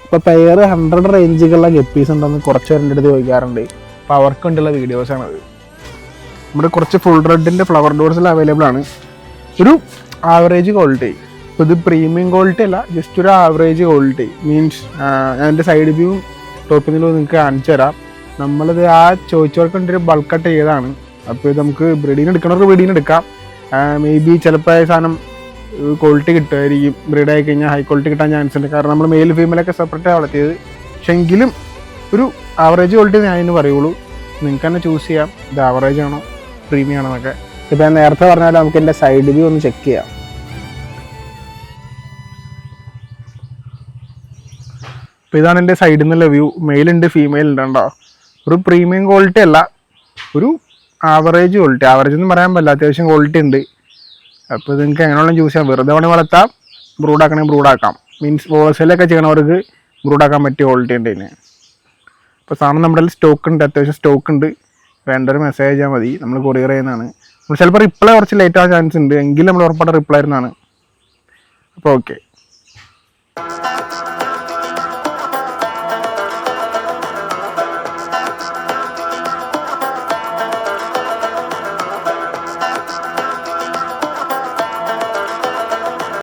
ഇപ്പോൾ pair 100 റേഞ്ചുകളുള്ള guppies ഉണ്ടെന്ന് കുറച്ച് പേരുടെ അടുത്ത് ചോദിക്കാറുണ്ട്. അപ്പോൾ അവർക്ക് വേണ്ടിയുള്ള വീഡിയോസാണത്. നമ്മുടെ കുറച്ച് ഫുൾ റെഡിൻ്റെ ഫ്ലവർ ഡോർസിൽ അവൈലബിൾ ആണ്. ഒരു ആവറേജ് ക്വാളിറ്റി. ഇപ്പോൾ ഇത് പ്രീമിയം ക്വാളിറ്റി അല്ല, ജസ്റ്റ് ഒരു ആവറേജ് ക്വാളിറ്റി. മീൻസ് ഞാൻ എൻ്റെ സൈഡ് വ്യൂവും ടോപ്പിൽ നിന്നും നിങ്ങൾക്ക് കാണിച്ചു തരാം. നമ്മളിത് ആ ചോദിച്ചവർക്ക് വേണ്ടി ഒരു ബൾക്കായിട്ട് ചെയ്തതാണ്. അപ്പോൾ ഇത് നമുക്ക് ബ്രീഡിന് എടുക്കണവർക്ക് ബ്രീഡിന് എടുക്കാം. മേ ബി ചിലപ്പോൾ സാധനം ക്വാളിറ്റി കിട്ടുമായിരിക്കും. ബ്രീഡ് ആയി കഴിഞ്ഞാൽ ഹൈ ക്വാളിറ്റി കിട്ടാൻ ചാൻസ് ഉണ്ട്. കാരണം നമ്മൾ മെയിൽ ഫീമെയിലൊക്കെ സെപ്പറേറ്റ് വളർത്തിയത്. പക്ഷെ എങ്കിലും ഒരു ആവറേജ് ക്വാളിറ്റി ഞാൻ ഇന്ന് പറയുള്ളൂ. നിങ്ങൾക്ക് തന്നെ ചൂസ് ചെയ്യാം ഇത് ആവറേജ് ആണോ പ്രീമിയം ആണോ എന്നൊക്കെ. ഇപ്പോൾ ഞാൻ നേരത്തെ പറഞ്ഞാൽ നമുക്ക് എൻ്റെ സൈഡ് വ്യൂ ഒന്ന് ചെക്ക് ചെയ്യാം. അപ്പോൾ ഇതാണ് എൻ്റെ സൈഡിൽ നിന്നുള്ള വ്യൂ. മെയിൽ ഉണ്ട്, ഫീമെയിൽ ഉണ്ട്. ഉണ്ടോ? ഒരു പ്രീമിയം ക്വാളിറ്റി അല്ല, ഒരു ആവറേജ് ക്വാളിറ്റി. ആവറേജ് ഒന്നും പറയാൻ പറ്റില്ല, അത്യാവശ്യം ക്വാളിറ്റി ഉണ്ട്. അപ്പോൾ ഇത് നിങ്ങൾക്ക് എങ്ങനെയുള്ള ചൂസ് ചെയ്യാം. വെറുതെ വേണമെങ്കിൽ വളർത്താം, ബ്രൂഡാക്കണമെങ്കിൽ ബ്രൂഡാക്കാം. മീൻസ് ഹോൾസെയിലൊക്കെ ചെയ്യണവർക്ക് ബ്രൂഡാക്കാൻ പറ്റിയ ക്വാളിറ്റി ഉണ്ട് ഇതിന്. അപ്പോൾ സാധനം നമ്മുടെ സ്റ്റോക്ക് ഉണ്ട്, അത്യാവശ്യം സ്റ്റോക്ക് ഉണ്ട്. വേണ്ടൊരു മെസ്സേജ് ചെയ്താൽ മതി, നമ്മൾ കൊറിയർ ചെയ്യുന്നതാണ്. നമ്മൾ ചിലപ്പോൾ റിപ്ലൈ കുറച്ച് ലേറ്റ് ആവാൻ ചാൻസ് ഉണ്ട്, എങ്കിലും നമ്മൾ ഉറപ്പായിട്ട് റിപ്ലൈ ചെയ്യുന്നതാണ്. അപ്പോൾ ഓക്കെ.